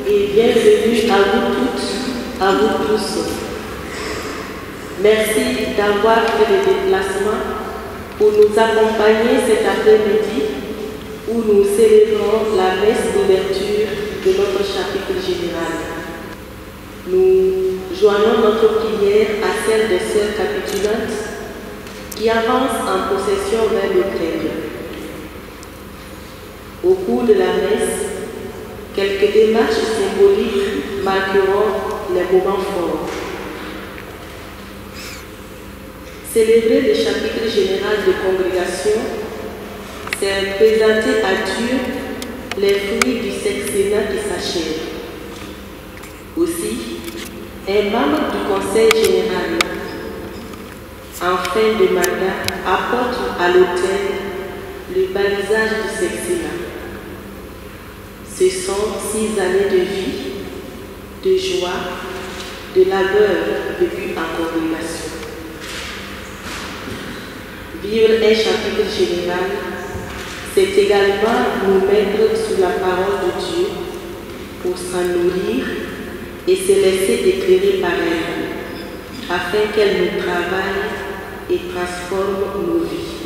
et bienvenue à vous toutes, à vous tous. Merci d'avoir fait le déplacement pour nous accompagner cet après-midi où nous célébrons la messe d'ouverture de notre chapitre général. Nous joignons notre prière à celle des sœurs capitulantes qui avancent en procession vers le temple. Au cours de la messe, quelques démarches symboliques marqueront les moments forts. Célébrer le chapitre général de congrégation, c'est présenter à Dieu les fruits du sextennat qui s'achève. Aussi, un membre du conseil général, en fin de mandat, apporte à l'autel le balisage du sextennat. Ce sont 6 années de vie, de joie, de labeur vécu en congrégation. Vivre un chapitre général, c'est également nous mettre sous la parole de Dieu pour s'en nourrir et se laisser éclairer par elle, afin qu'elle nous travaille et transforme nos vies.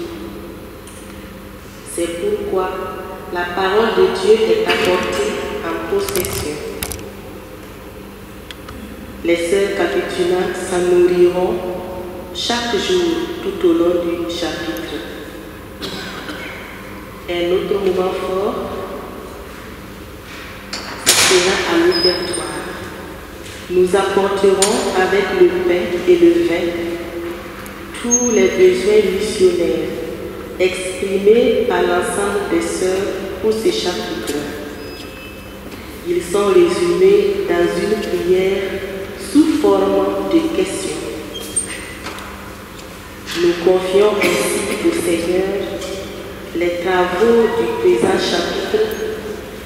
C'est pourquoi la parole de Dieu est apportée en possession. Les sœurs capitulantes s'en nourriront chaque jour tout au long du chapitre. Un autre moment fort sera à l'ouverture. Nous apporterons avec le pain et le vin tous les besoins missionnaires exprimés par l'ensemble des sœurs pour ce chapitre. Ils sont résumés dans une prière sous forme de questions. Nous confions ainsi au Seigneur les travaux du présent chapitre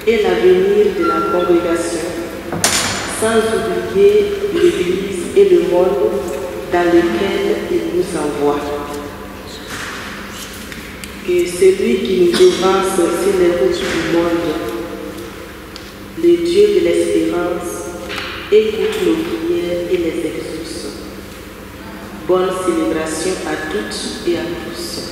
et l'avenir de la congrégation, sans oublier l'Église et le monde dans lequel il nous envoie. Que celui qui nous devance sur les routes du monde, le Dieu de l'espérance, écoute nos prières et les exauce. Bonne célébration à toutes et à tous.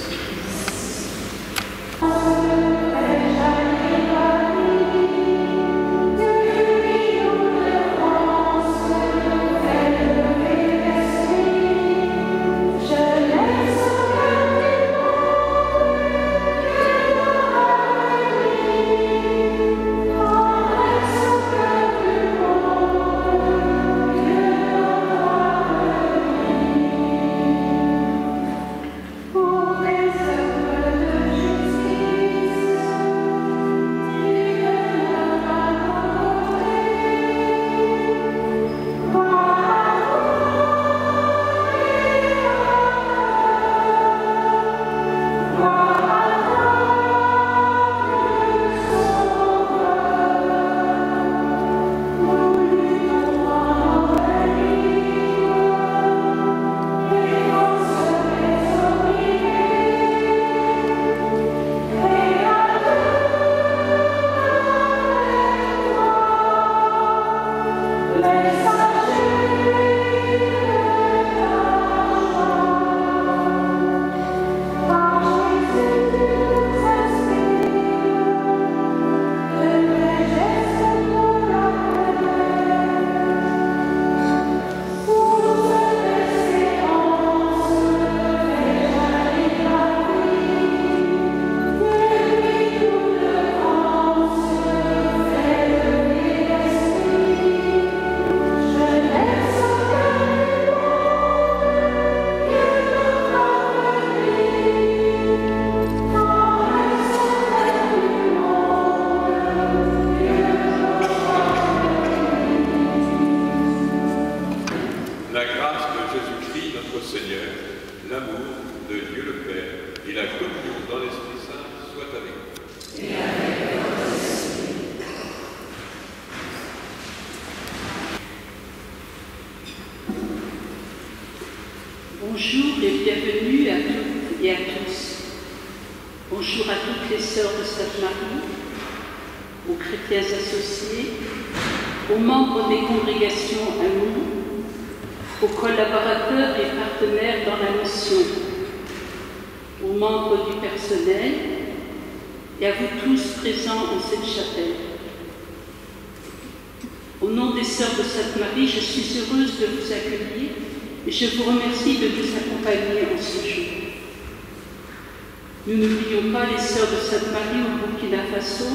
Bonjour et bienvenue à toutes et à tous. Bonjour à toutes les sœurs de Sainte Marie, aux chrétiens associés, aux membres des congrégations amour, aux collaborateurs et partenaires dans la mission, aux membres du personnel et à vous tous présents en cette chapelle. Au nom des Sœurs de Sainte-Marie, je suis heureuse de vous accueillir et je vous remercie de nous accompagner en ce jour. Nous n'oublions pas les Sœurs de Sainte-Marie au Burkina Faso,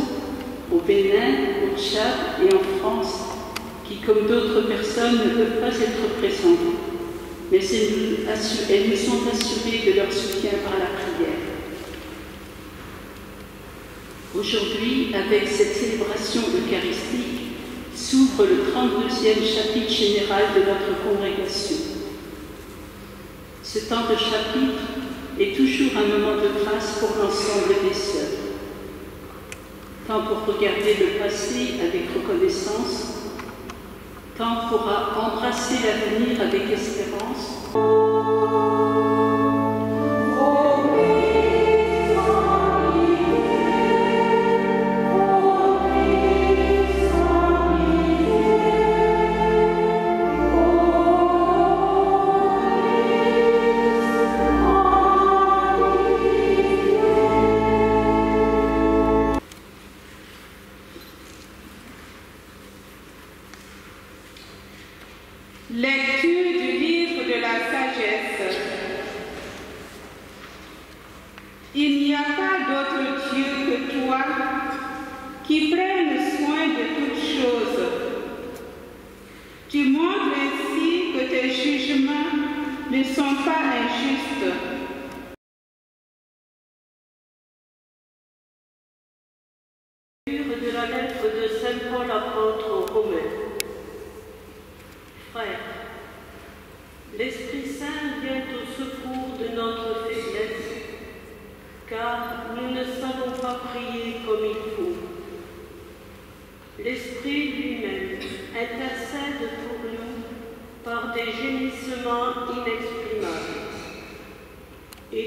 au Bénin, au Tchad et en France, qui, comme d'autres personnes, ne peuvent pas être présentes, mais elles nous sont assurées de leur soutien par la prière. Aujourd'hui, avec cette célébration eucharistique, s'ouvre le 32e chapitre général de notre congrégation. Ce temps de chapitre est toujours un moment de grâce pour l'ensemble des sœurs. Temps pour regarder le passé avec reconnaissance, temps pour embrasser l'avenir avec espérance. Lecture du livre de la sagesse. Il n'y a pas d'autre Dieu que toi qui prenne soin de toutes choses. Tu montres ainsi que tes jugements ne sont pas injustes. Lecture de la lettre de Saint Paul apôtre aux Romains. Frères, l'Esprit Saint vient au secours de notre faiblesse, car nous ne savons pas prier comme il faut. L'Esprit lui-même intercède pour nous par des gémissements inexprimables. Et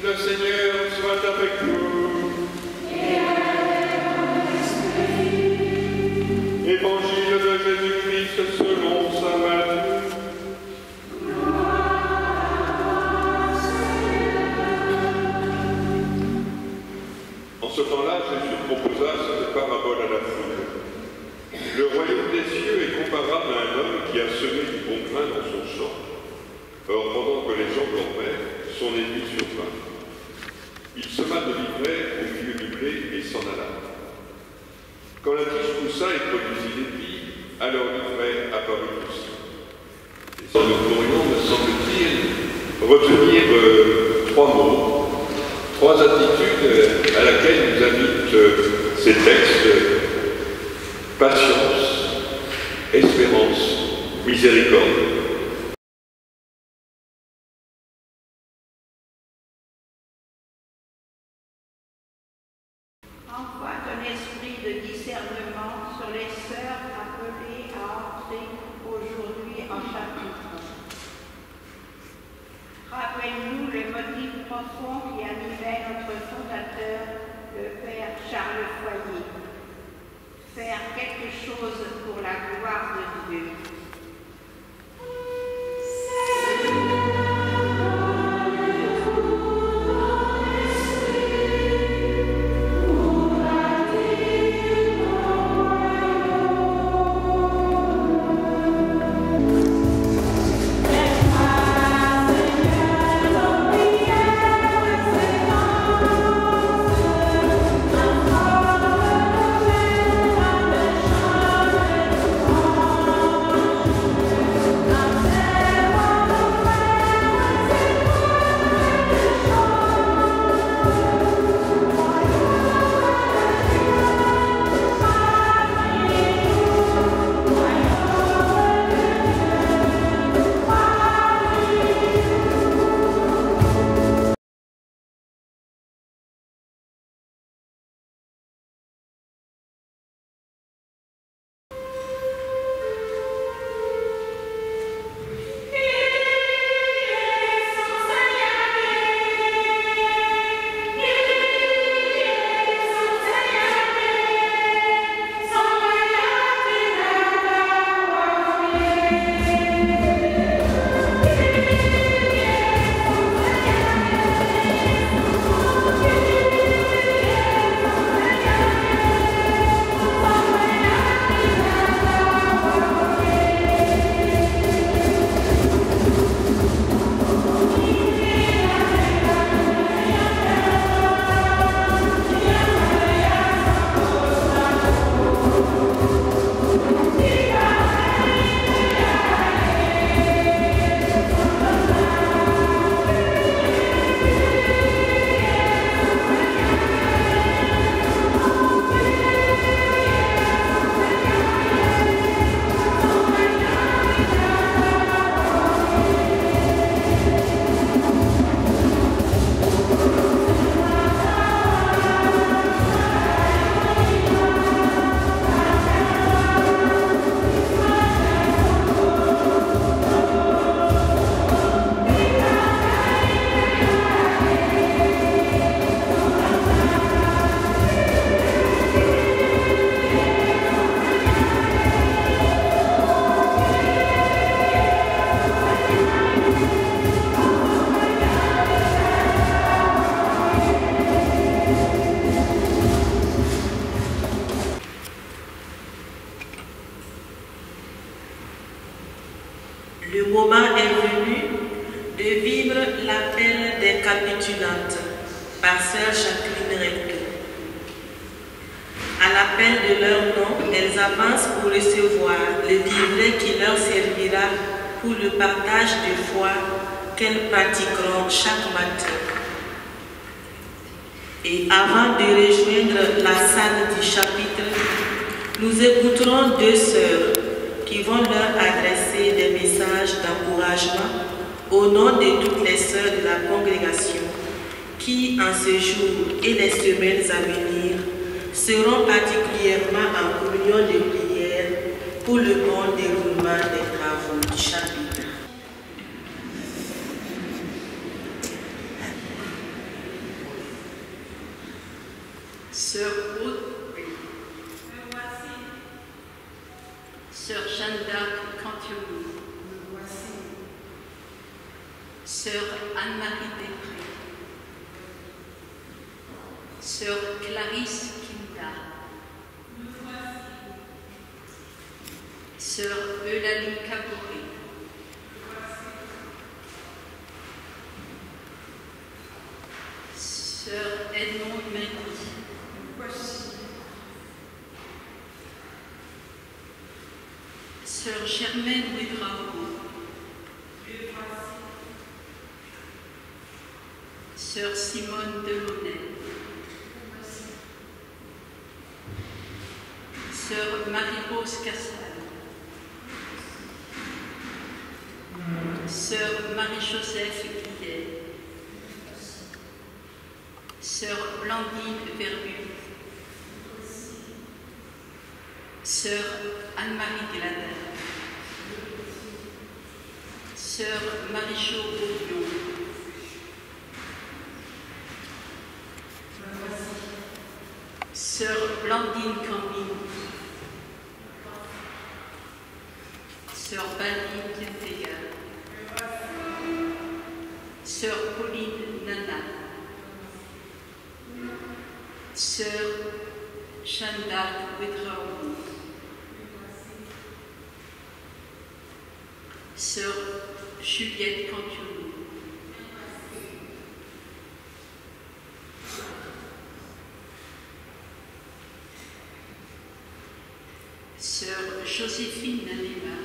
le Seigneur soit avec nous. Et avec ton esprit. Évangile de Jésus-Christ selon saint Matthieu. En ce temps-là, Jésus proposa cette parabole à la foule. Le royaume des cieux est comparable à un homme qui a semé du bon grain dans son champ. Or, pendant que les gens dormaient, son ennemi survint. Il sema de l'ivraie au milieu du blé et s'en alla. Quand la tige poussa et produisit l'épis, alors l'ivraie apparut aussi. Et nous pourrions, me semble-t-il, retenir trois mots, trois attitudes à laquelle nous invitent ces textes: patience, espérance, miséricorde. Envoie ton esprit de discernement sur les sœurs appelées à entrer aujourd'hui en chapitre. Rappelle-nous le motif profond qui animait notre fondateur, le Père Charles Foyer. Faire quelque chose pour la gloire de Dieu. Thank you. Le moment est venu de vivre l'appel des capitulantes par sœur Jacqueline Recto. À l'appel de leur nom, elles avancent pour recevoir le livret qui leur servira pour le partage de foi qu'elles pratiqueront chaque matin. Et avant de rejoindre la salle du chapitre, nous écouterons deux sœurs qui vont leur adresser des messages d'encouragement au nom de toutes les sœurs de la congrégation qui, en ce jour et les semaines à venir, seront particulièrement en communion de prière pour le bon déroulement des travaux du chapitre. Sœur Aude, Sœur Jeanne d'Arc Cantionnou, Sœur Anne-Marie Després, Sœur Clarisse Kinda, Sœur Eulalie Caboret, Sœur Edmond Mendy, Sœur Germaine Ouédraogo, Sœur Simone Delaunay, Sœur Marie-Rose Castal, Sœur Marie-Joseph Guillet, Sœur Blandine Verbu, Sœur Anne-Marie Gladin, Sœur Marie-Jo Bourdion, Sœur Blandine Cambine, Sœur Bali Tentega, Sœur Pauline Nana, Sœur Jeanne d'Arc Ouédraogo, Sœur Juliette Cantionnou, Sœur Joséphine Nanema,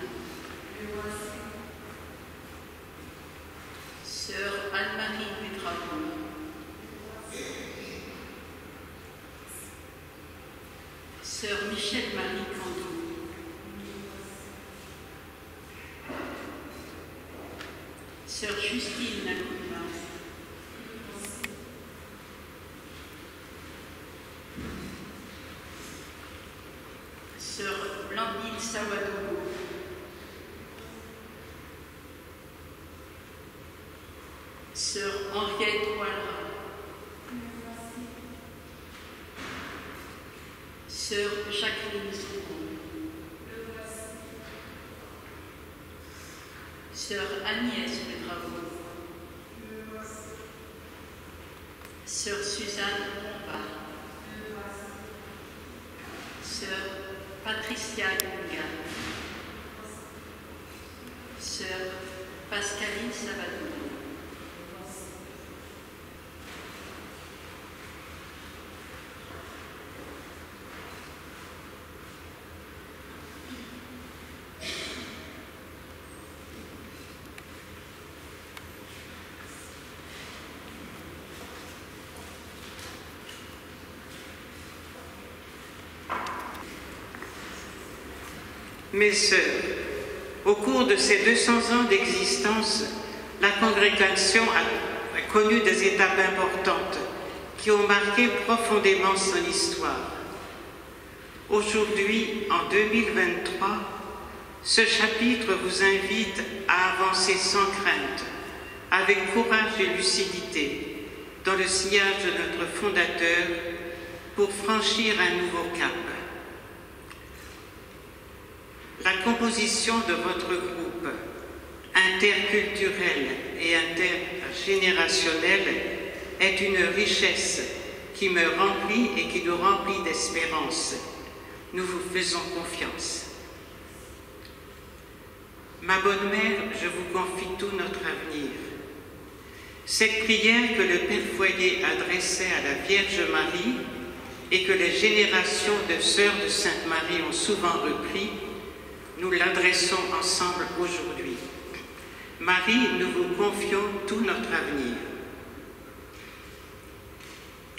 Sœur Anne-Marie Ouédraogo, Sœur Michel-Marie Candou, Sœur Justine Nagouma, Sœur Blandine Sawadogo, Sœur Henriette Oualra, Sœur Jacqueline Souron, Sœur Agnès Ouédraogo, Sœur Suzanne Bombard, Sœur Patricia Yunga, Sœur Pascaline Savado, Mes sœurs, au cours de ces 200 ans d'existence, la congrégation a connu des étapes importantes qui ont marqué profondément son histoire. Aujourd'hui, en 2023, ce chapitre vous invite à avancer sans crainte, avec courage et lucidité, dans le sillage de notre fondateur, pour franchir un nouveau cap. La composition de votre groupe interculturel et intergénérationnel est une richesse qui me remplit et qui nous remplit d'espérance. Nous vous faisons confiance. Ma bonne mère, je vous confie tout notre avenir. Cette prière que le Père Foyer adressait à la Vierge Marie et que les générations de sœurs de Sainte Marie ont souvent repris, nous l'adressons ensemble aujourd'hui. Marie, nous vous confions tout notre avenir.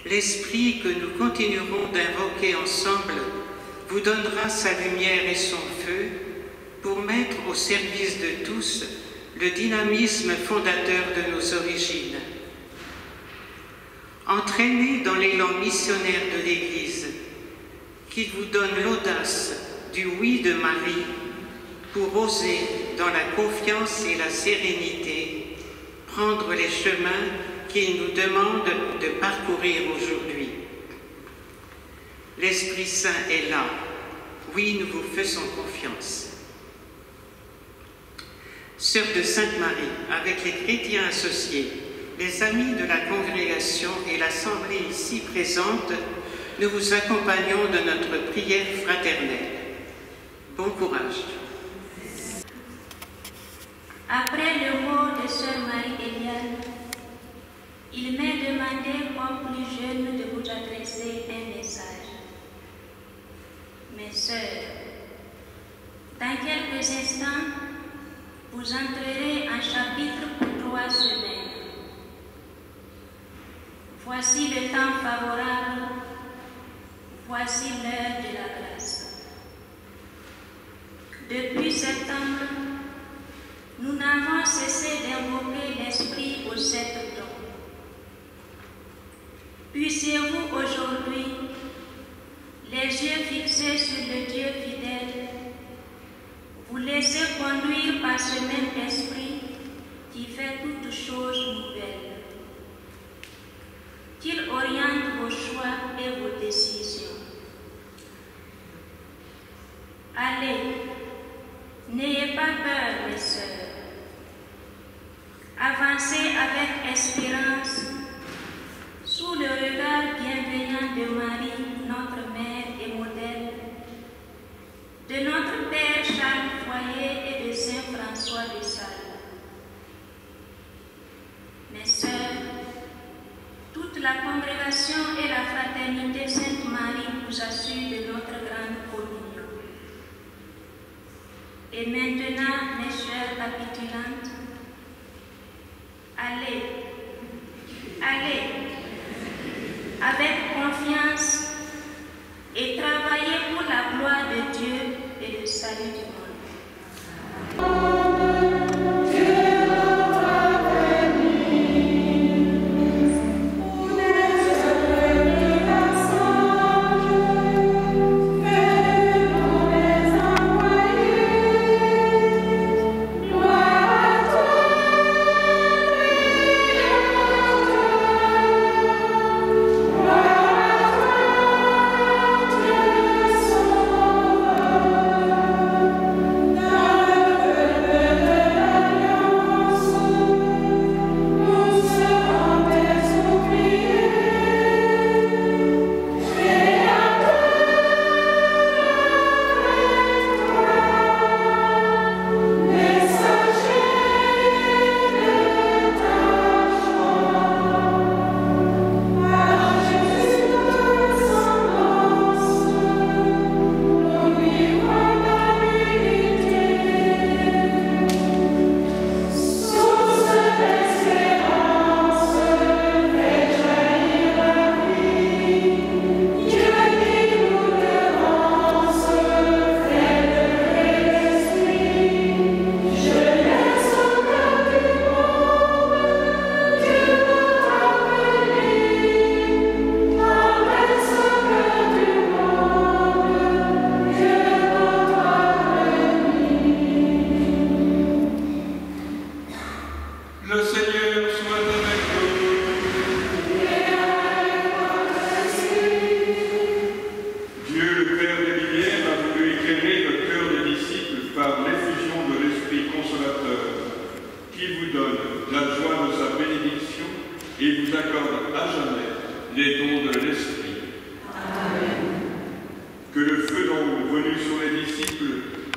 L'Esprit que nous continuerons d'invoquer ensemble vous donnera sa lumière et son feu pour mettre au service de tous le dynamisme fondateur de nos origines. Entraînez dans l'élan missionnaire de l'Église, qu'il vous donne l'audace du oui de Marie pour oser, dans la confiance et la sérénité, prendre les chemins qu'il nous demande de parcourir aujourd'hui. L'Esprit Saint est là. Oui, nous vous faisons confiance. Sœurs de Sainte Marie, avec les chrétiens associés, les amis de la congrégation et l'Assemblée ici présente, nous vous accompagnons de notre prière fraternelle. Bon courage. Après le mot de Sœur Marie-Eliane, il m'est demandé comme plus jeune de vous adresser un message. Mes sœurs, dans quelques instants, vous entrerez en chapitre pour 3 semaines. Voici le temps favorable, voici l'heure de la grâce. Depuis septembre, nous n'avons cessé d'invoquer l'Esprit aux 7 dons. Puissiez-vous aujourd'hui, les yeux fixés sur le Dieu fidèle, vous laisser conduire par ce même Esprit qui fait toutes choses nouvelles, qu'il oriente vos choix et vos décisions. Allez, n'ayez pas peur, mes sœurs. Avancez avec espérance sous le regard bienveillant de Marie, notre mère et modèle, de notre Père Charles Foyer et de Saint François de Sales. Mes sœurs, toute la congrégation et la fraternité Sainte Marie vous assurent de notre grande communion. Et maintenant, mes chères capitulantes, allez, allez, avec confiance et travaillez pour la gloire de Dieu et le salut du monde.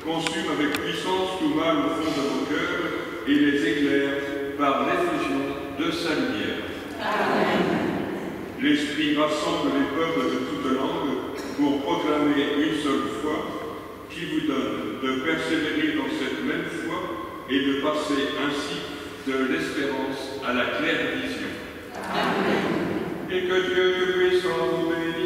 consume avec puissance tout mal au fond de vos cœurs et les éclaire par l'effusion de sa lumière. Amen. L'Esprit rassemble les peuples de toutes langues pour proclamer une seule foi, qui vous donne de persévérer dans cette même foi et de passer ainsi de l'espérance à la claire vision. Amen. Et que Dieu Tout-Puissant vous bénisse,